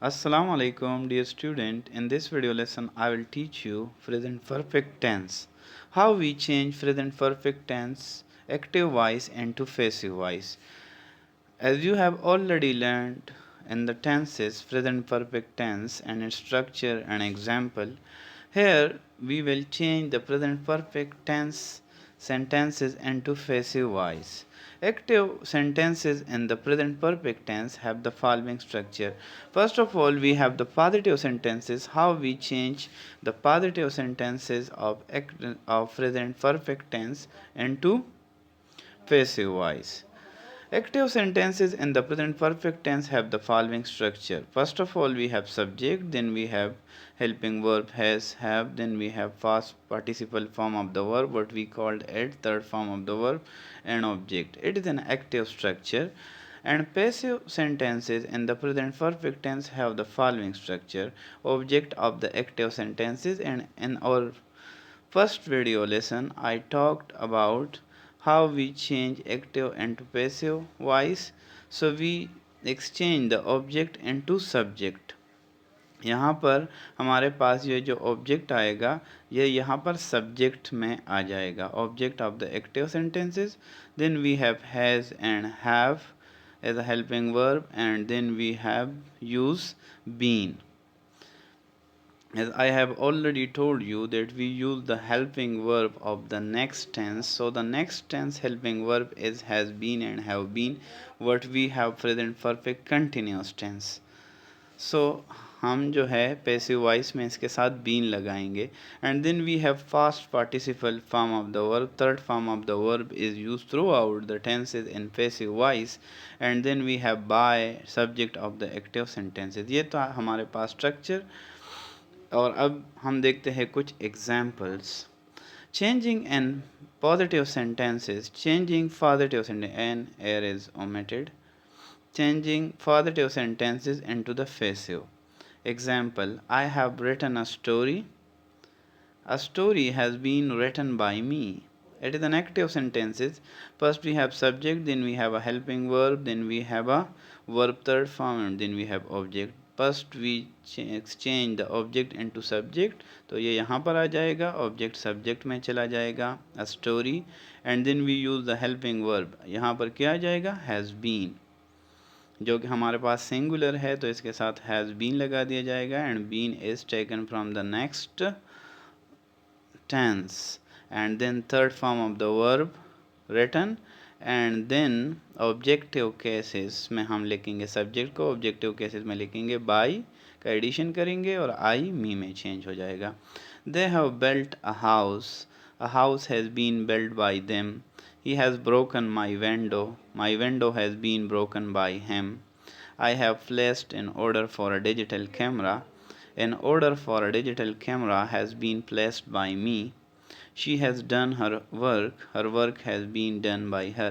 Assalamu alaikum dear student. In this video lesson I will teach you present perfect tense. How we change present perfect tense active voice into passive voice. As you have already learned in the tenses present perfect tense and its structure and example, here we will change the present perfect tense sentences into passive voice. Active sentences in the present perfect tense have the following structure. First of all, we have the positive sentences. How we change the positive sentences of present perfect tense into passive voice. Active sentences in the present perfect tense have the following structure. First of all, we have subject, then we have helping verb has, have, then we have past participle form of the verb, what we called it, third form of the verb, and object. It is an active structure. And passive sentences in the present perfect tense have the following structure. Object of the active sentences, and in our first video lesson I talked about how we change active into passive voice. So we exchange the object into subject. यहाँ पर हमारे पास ये जो object आएगा ये यहाँ पर subject में आ जाएगा object of the active sentences then we have has and have as a helping verb and then we have use been. As I have already told you that we use the helping verb of the next tense. So the next tense helping verb is has been and have been. What we have present perfect continuous tense. So हम जो है passive voice में इसके साथ been लगाएंगे and then we have past participle form of the verb third form of the verb is use throughout the tenses in passive voice and then we have by subject of the active sentences. ये तो हमारे पास structure. और अब हम देखते हैं कुछ examples. Changing an positive sentences, changing positive sentence an air is omitted. Changing positive sentences into the passive. Example: I have written a story. A story has been written by me. It is an active sentences. First we have subject, then we have a helping verb, then we have a verb third form, and then we have object. First we exchange the object into subject, तो ये यहाँ पर आ जाएगा, object subject में चला जाएगा, a story, and then we use the helping verb. यहाँ पर क्या आ जाएगा, has been, जो कि हमारे पास सिंगुलर है तो इसके साथ has been लगा दिया जाएगा, and been is taken from the next tense, and then third form of the verb written, and then objective cases में हम लिखेंगे सब्जेक्ट को, ऑब्जेक्टिव केसेस में लिखेंगे बाई का एडिशन करेंगे और आई मी में चेंज हो जाएगा. They have built a house has been built by them. He has broken my window has been broken by him. I have placed an order for a digital camera. An order for a digital camera has been placed by me. She has done her work has been done by her.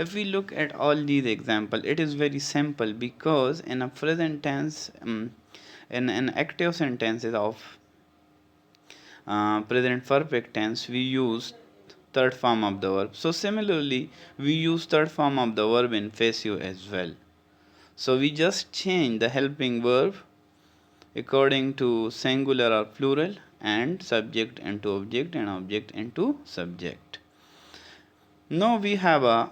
If we look at all these examples, it is very simple because in a present tense, in an active sentences of present perfect tense, we use third form of the verb. So similarly, we use third form of the verb in passive as well. So we just change the helping verb according to singular or plural and subject into object and object into subject. Now we have a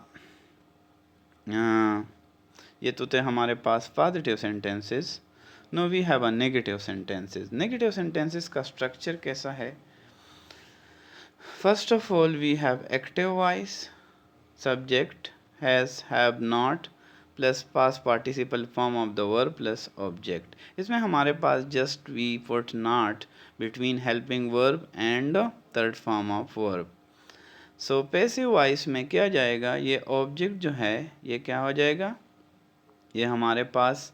ये तो थे हमारे पास positive sentences. No we have a negative sentences. Negative sentences का structure कैसा है? First of all we have active voice, subject has, have, not plus past participle form of the verb plus object. इसमें हमारे पास just we put not between helping verb and third form of verb. So passive voice में क्या जाएगा, ये object जो है ये क्या हो जाएगा, ये हमारे पास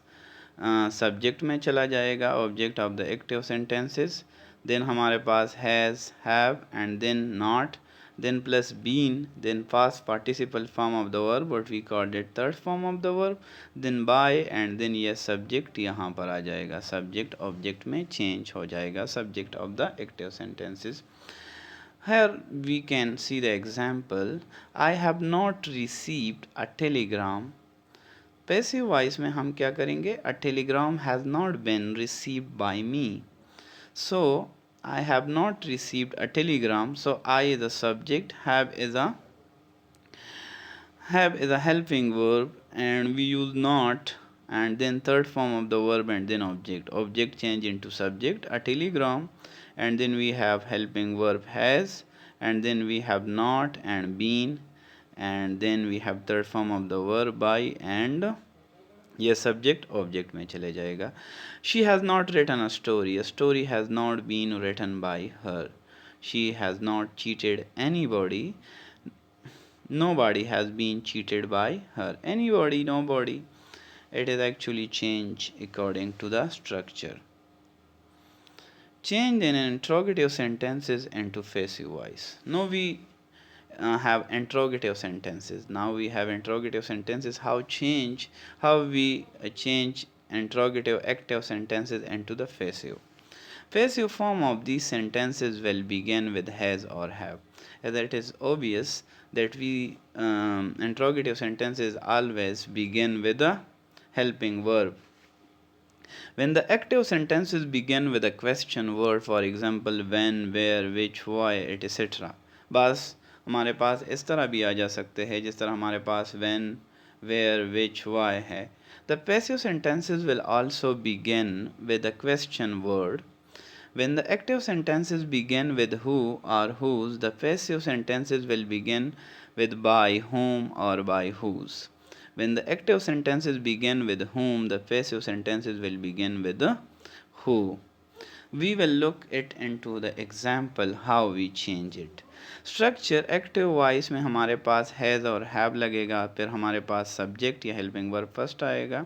सब्जेक्ट में चला जाएगा, object of the active sentences. Then हमारे पास has, have and then not, then plus been, then past participle form of the verb, what we called it third form of the verb, then by, and then ये subject यहाँ पर आ जाएगा, subject object में change हो जाएगा, subject of the active sentences. Here we can see the example. I have not received a telegram passive voice में हम क्या करेंगे, a telegram has not been received by me. So I have not received a telegram, so I is a subject, have is a helping verb, and we use not, and then third form of the verb, and then object change into subject, a telegram, and then we have helping verb has, and then we have not and been, and then we have third form of the verb by, and ये subject object में चले जाएगा. She has not written a story, story has not been written by her. She has not cheated anybody, nobody has been cheated by her. Anybody, nobody. It is actually change according to the structure. Change in interrogative sentences into passive voice. Now we have interrogative sentences. Now we have interrogative sentences. How we change interrogative active sentences into the passive. Passive form of these sentences will begin with has or have. As it is obvious that we interrogative sentences always begin with a helping verb. When the active sentences begin with a question word, for example when, where, which, why, etc. बस हमारे पास इस तरह भी आ जा सकते हैं जिस तरह हमारे पास when, where, which, why है. The passive sentences will also begin with a question word. When the active sentences begin with who or whose, the passive sentences will begin with by whom or by whose. When the active sentences begin with whom, the passive sentences will begin with the who. We will look it into the example how we change it. Structure active voice में हमारे पास has और have लगेगा, फिर हमारे पास subject या helping verb first आएगा,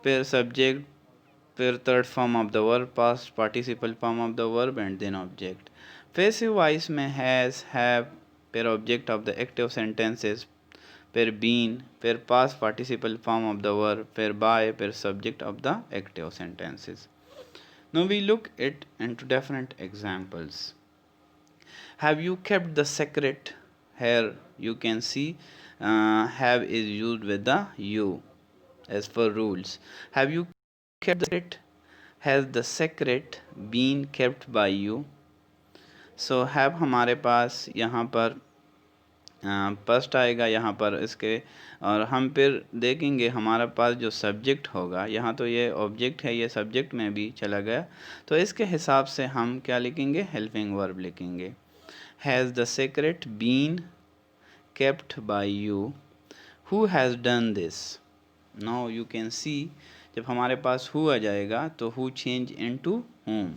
फिर subject, फिर third form of the verb, past participle form of the verb, and then object. Passive voice में has, have, फिर object of the active sentences, फिर been, फिर past participle form of the verb, फिर by, फिर subject of the active sentences. Now we look it into different examples. Have you kept the secret? Here you can see have is used with the you as per rules. Have you kept the secret? Has the secret been kept by you? So have हमारे पास यहाँ पर first आएगा यहाँ पर इसके, और हम फिर देखेंगे हमारा पास जो सब्जेक्ट होगा, यहाँ तो ये ऑब्जेक्ट है, ये सब्जेक्ट में भी चला गया, तो इसके हिसाब से हम क्या लिखेंगे, हेल्पिंग वर्ब लिखेंगे. Has the secret been kept by you? Who has done this? Now you can see जब हमारे पास हु आ जाएगा तो हु चेंज इनटू whom,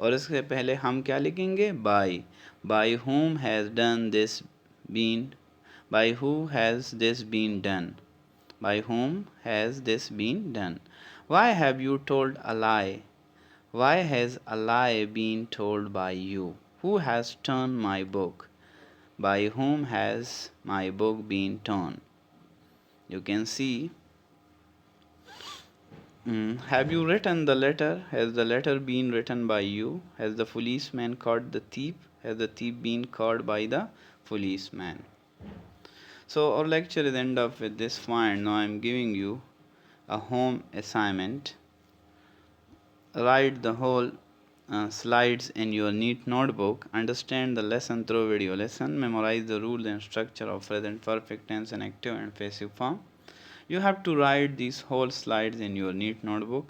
और इसके पहले हम क्या लिखेंगे, by whom has done this been, by who has this been done, by whom has this been done. Why have you told a lie? Why has a lie been told by you? Who has torn my book? By whom has my book been torn? You can see. Have you written the letter? Has the letter been written by you? Has the policeman caught the thief? Has the thief been caught by the policeman? So our lecture is end up with this point. Now I am giving you a home assignment. Write the whole slides in your neat notebook. Understand the lesson through video lesson. Memorize the rules and structure of present perfect tense and active and passive form. You have to write these whole slides in your neat notebook,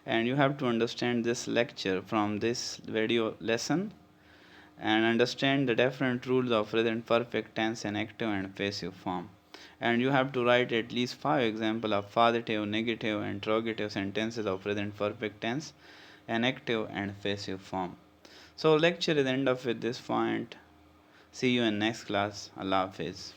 and you have to understand this lecture from this video lesson and understand the different rules of present perfect tense and active and passive form. And you have to write at least 5 examples of positive, negative, and interrogative sentences of present perfect tense and active and passive form. So lecture is end up with this point. See you in next class. Allah Hafiz.